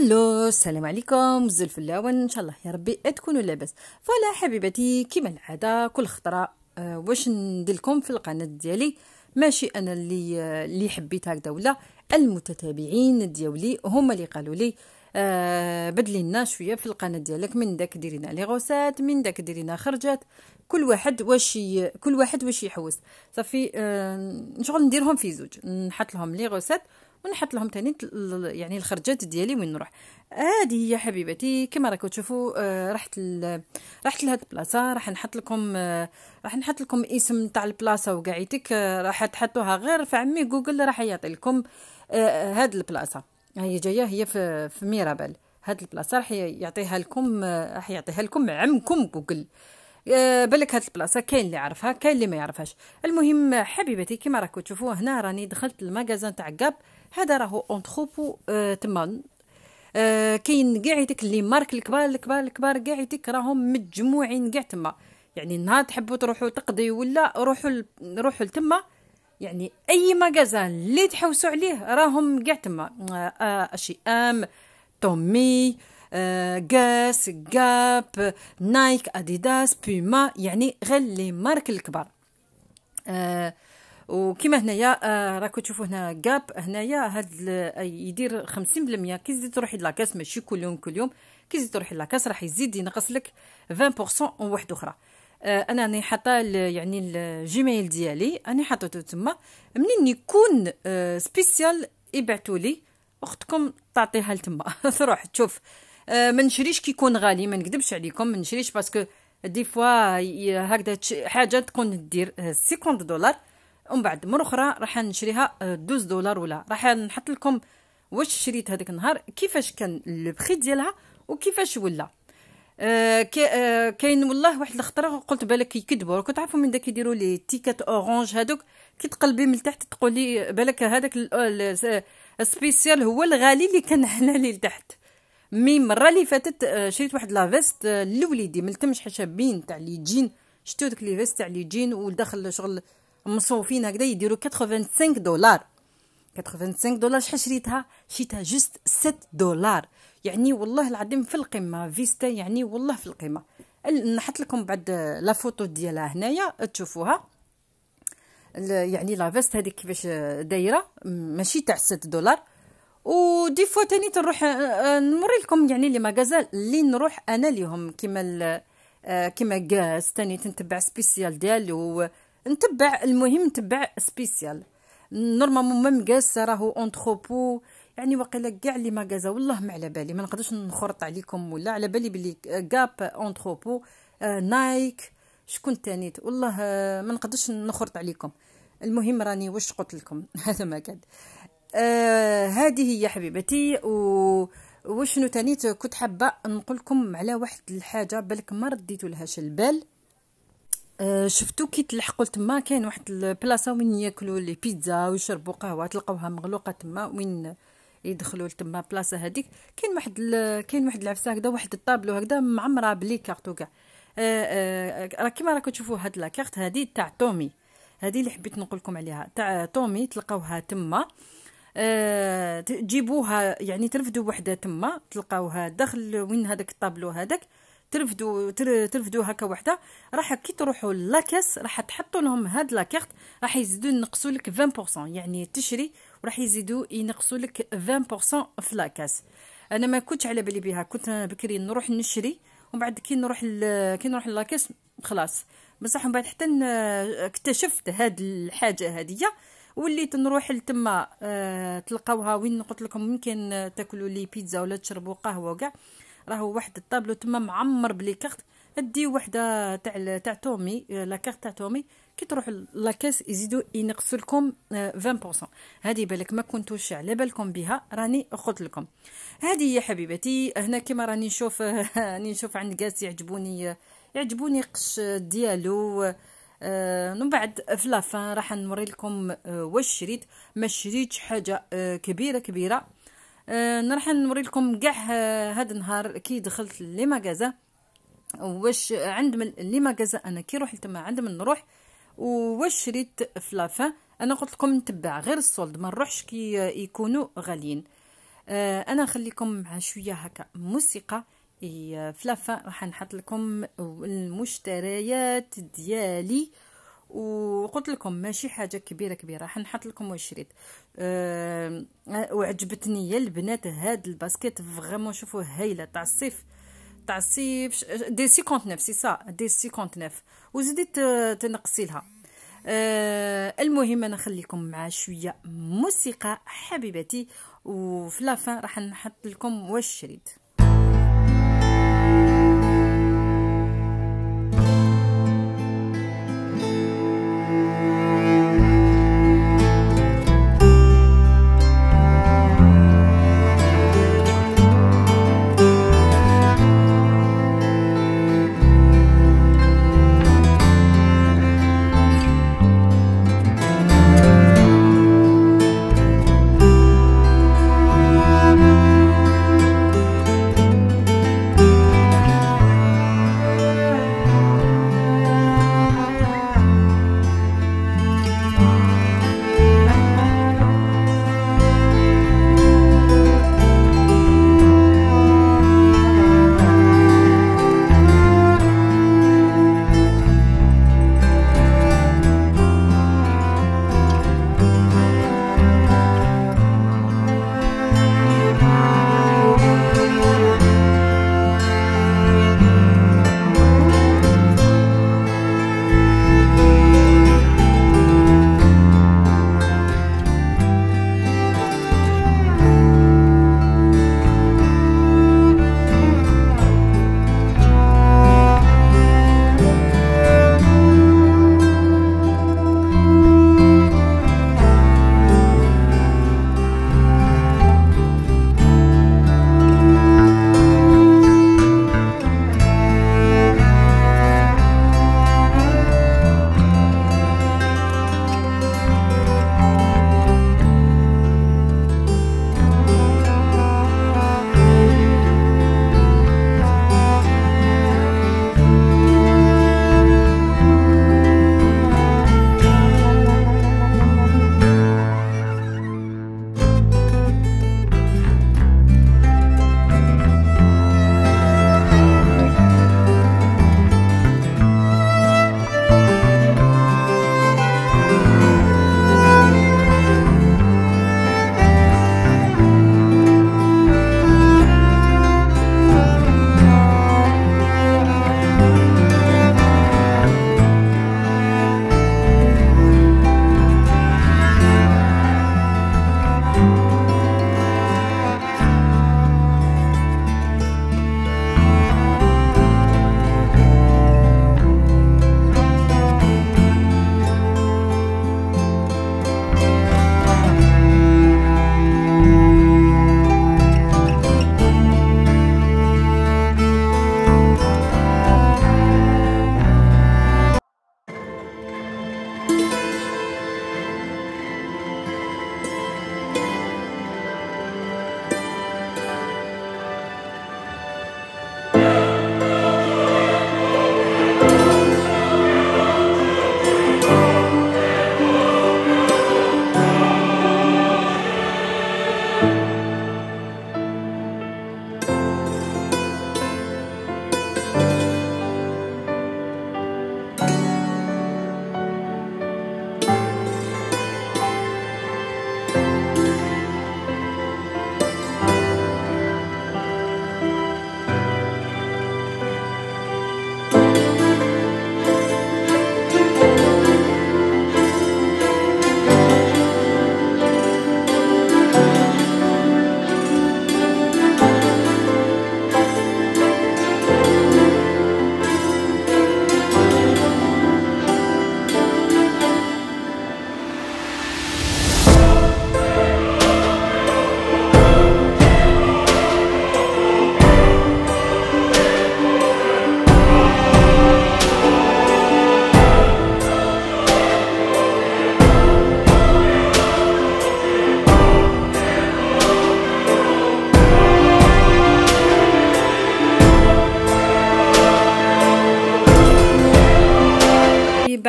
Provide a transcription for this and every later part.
الو، السلام عليكم بزاف اللاون، ان شاء الله يا ربي تكونوا لاباس. فوالا حبيباتي كيما العاده كل خطره واش ندير لكم في القناه ديالي. ماشي انا اللي حبيت هكذا، ولا المتتابعين ديالي هما اللي قالوا لي بدلي لنا شويه في القناه ديالك، من داك ديرينا لي غوسات، من داك ديرينا خرجات، كل واحد واش يحوس صافي. نشغل نديرهم في زوج، نحط لهم لي غوسات ونحط لهم ثاني يعني الخرجات ديالي وين نروح. هذه هي حبيباتي كما راكم تشوفوا. رحت لهاد البلاصه، راح نحط لكم اسم تاع البلاصه وقاعيتك. راح تحطوها غير في عمي جوجل، راح يعطي لكم هاد البلاصه. هي جايه، هي في ميرابل. هاد البلاصه راح يعطيها لكم عمكم جوجل. بالك هاد البلاصه كاين اللي يعرفها، كاين اللي ما يعرفهاش. المهم حبيباتي كما راكم تشوفوا هنا، راني دخلت المغازان تاع كاب. هذا راهو اونتروبو تما. كاين كاع ديك اللي مارك الكبار كاع ديك راهم مجموعين كاع تما. يعني نهار تحبوا تروحوا تقضي ولا روحوا لتما، يعني اي مغازان اللي تحوسوا عليه راهم كاع تما. اشي تومي، غاس، غاب، نايك، اديداس، بيما، يعني غير لي مارك الكبار. وكما هنايا راكو تشوفوا هنا غاب هنايا هاد يدير 50%. كي تزيد تروحي لاكاس، ماشي كل يوم كي تزيد تروحي لاكاس راح يزيد ينقص لك 20% وواحد اخرى. انا راني حاطه يعني الجيميل ديالي، راني حاطته تما. منين يكون سبيسيال يبعثوا لي، اختكم تعطيها لتما تروح تشوف. ما نشريش كي يكون غالي، ما نكذبش عليكم، ما نشريش باسكو دي فوا هكذا حاجه تكون دير $50، ومن بعد مره اخرى راح نشريها $12، ولا راح نحط لكم واش شريت هذاك النهار، كيفاش كان لو بري ديالها وكيفاش ولا. كاين والله واحد الخطره قلت بالك يكذبوا. كنت عارفوا من داك يديروا لي تيكات اورانج هذوك، كي تقلبي من تحت تقولي بالك هذاك السبيسيال هو الغالي اللي كان هنا لي لتحت. مي المره اللي فاتت شريت واحد لافيست لوليدي من تم شحابين تاع لي جين. شفتوا داك لي فيست تاع لي جين وداخل شغل مصوفين هكذا يديروا $85. $85 شحال شريتها جوست $7. يعني والله العظيم في القمه فيستا، يعني والله في القمه. نحط لكم بعد لا فوتو ديالها هنايا تشوفوها. يعني لا فيست هذيك كيفاش دايره، ماشي تاع $6. ودي فوا تاني تروح نوري لكم يعني لي ماغازان اللي نروح انا ليهم، كيما غاز تاني تنتبع سبيسيال ديالو، نتبع المهم نتبع سبيسيال. نورمالمون ميم غاز راهو اونتروبو، يعني واقيلا كاع لي ماغازا والله ما على بالي، ما نقدرش نخرط عليكم، ولا على بالي بلي غاب اونتروبو، نايك، شكون تاني والله ما نقدرش نخرط عليكم. المهم راني واش قلت لكم هذا ما قد. هذه هي حبيبتي. وشنو تاني كنت حابه نقول لكم على واحد الحاجه بالك ما رديتوا لهاش البال. شفتوا كي تلحقوا تما كاين واحد البلاصه وين ياكلوا لي بيتزا ويشربوا قهوه، تلقاوها مغلوقه تما وين يدخلوا تما بلاصه هذيك. كاين واحد العفسه هكذا، واحد الطابلو هكذا معمره بلي كارطو كاع. راه كيما راكم تشوفوا هاد لاكارت هذه تاع تومي، هذه اللي حبيت نقول لكم عليها تاع تومي. تلقاوها تما، تجيبوها يعني ترفدوا وحده تما، تلقاوها داخل وين هذاك الطابلو هذاك، ترفدوا هكا وحده. راح كي تروحوا لاكاس راح تحطوا لهم هاد لاكارت، راح يزيدوا ينقصوا لك 20%. يعني تشري وراح يزيدوا ينقصوا لك 20% في لاكاس. انا ما كنتش على بالي بها، كنت بكري نروح نشري ومن بعد كي نروح لاكاس خلاص. بصح من بعد حتى اكتشفت هاد الحاجه هذه، وليت نروح لتما. تلقاوها وين قلت لكم ممكن تاكلوا لي بيتزا ولا تشربوا قهوه وكاع. راهو واحد الطابلو تما معمر بلي كارت. ادي وحده تاع تومي، لا كارت تاع تومي. كي تروح لاكاس يزيدوا ينقصوا لكم 20%. هذه بالك ما كنتوش على بالكم بها، راني قلت لكم. هذه يا حبيبتي هنا كما راني نشوف عند كاس يعجبوني قش ديالو. من بعد في لافان راح نوري لكم واش شريت. ما شريتش حاجه كبيره. راح نوري لكم كاع هذا النهار كي دخلت لي ماغازا واش عند من لي ماغازا. انا كي نروح لتما عند من نروح واش شريت في لافان. انا قلت لكم نتبع غير السولد، ما نروحش كي يكونوا غاليين. انا نخليكم مع شويه هكا موسيقى. في لافان راح نحط لكم المشتريات ديالي، وقلت لكم ماشي حاجه كبيره راح نحط لكم الشريط. وعجبتني يا البنات هاد الباسكيت فريمون، شوفوا هايله تاع الصيف، تاع الصيف دي 59 سي صا دي 59 وزدت تنقصي لها. المهم انا نخليكم مع شويه موسيقى حبيبتي، وفي لافان راح نحط لكم واش شريت.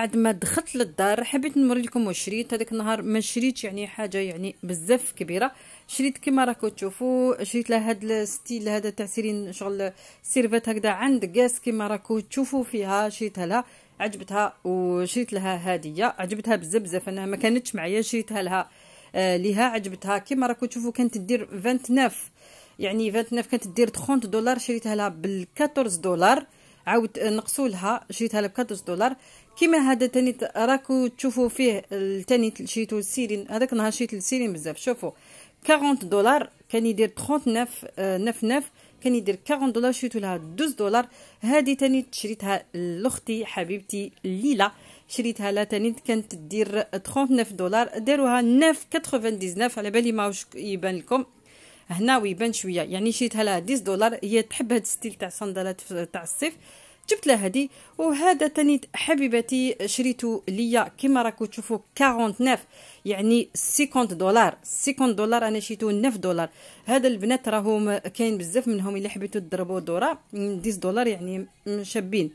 بعد ما دخلت للدار حبيت نوري لكم واش شريت هذاك النهار. ما شريتش يعني حاجه يعني بزاف كبيره، شريت كما راكم تشوفوا، شريت لها هذا الستيل هذا تاع سيرين شغل سيرفات هكذا عند كاس كما راكم تشوفوا فيها، شريتها لها عجبتها، وشريت لها هديه عجبتها بزاف بزاف، انا ما كانتش معايا شريتها لها ليها عجبتها كما راكم تشوفوا. كانت دير 29 يعني 29 كانت دير 30 دولار، شريتها لها بال 14 دولار، عاود نقصوا لها شريتها لها ب 14 دولار. كيما هذا تاني راكو تشوفوا فيه الثاني شريتو السيرين هذاك النهار، شريت السيرين بزاف. شوفوا 40 دولار كان يدير 39 كان يدير 40 دولار، شريتو لها 12 دولار. هذه تاني شريتها لاختي حبيبتي ليلى، شريتها لها تاني كانت دير 39 دولار، داروها 9.99 على بالي ماوش يبان لكم هنا ويبان شويه، يعني شريتها لها 10 دولار. هي تحب هاد الستيل تاع صندالات تاع الصيف، جبت لها هذه. وهذا تاني حبيبتي شريتو ليا كما راكم تشوفوا 49 يعني 50 دولار. 50 دولار انا شريتو 9 دولار. هذا البنات راهم كاين بزاف منهم اللي حبيتو تضربوا دوره 10 دولار يعني شابين.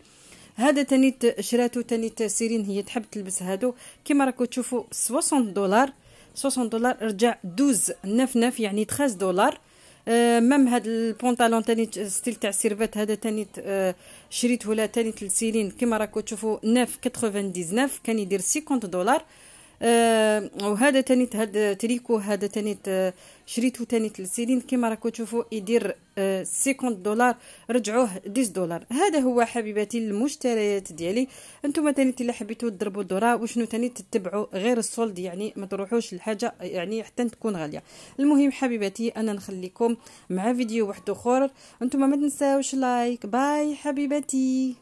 هذا تاني شراتو تاني سيرين، هي تحب تلبس هادو كما راكم تشوفوا 60 دولار. 60 دولار رجع 12 يعني 13 دولار. مام هاد البونطالون تاني ستيل تاع سيرفات هذا تاني شريته لا تاني لسيلين كما راكم تشوفوا 9.99 كان يدير 50 دولار. وهذا تاني هاد تريكو هذا تاني شريته تاني لسيلين كما راكم تشوفوا يدير 50 دولار، رجعوه 10 دولار. هذا هو حبيباتي المشتريات ديالي. انتم تاني الا حبيتوا تضربوا الدوره وشنو تاني تتبعوا غير السولد، يعني ما تروحوش الحاجه يعني حتى تكون غاليه. المهم حبيباتي انا نخليكم مع فيديو واحد اخر، انتم ما تنساوش لايك. باي حبيباتي.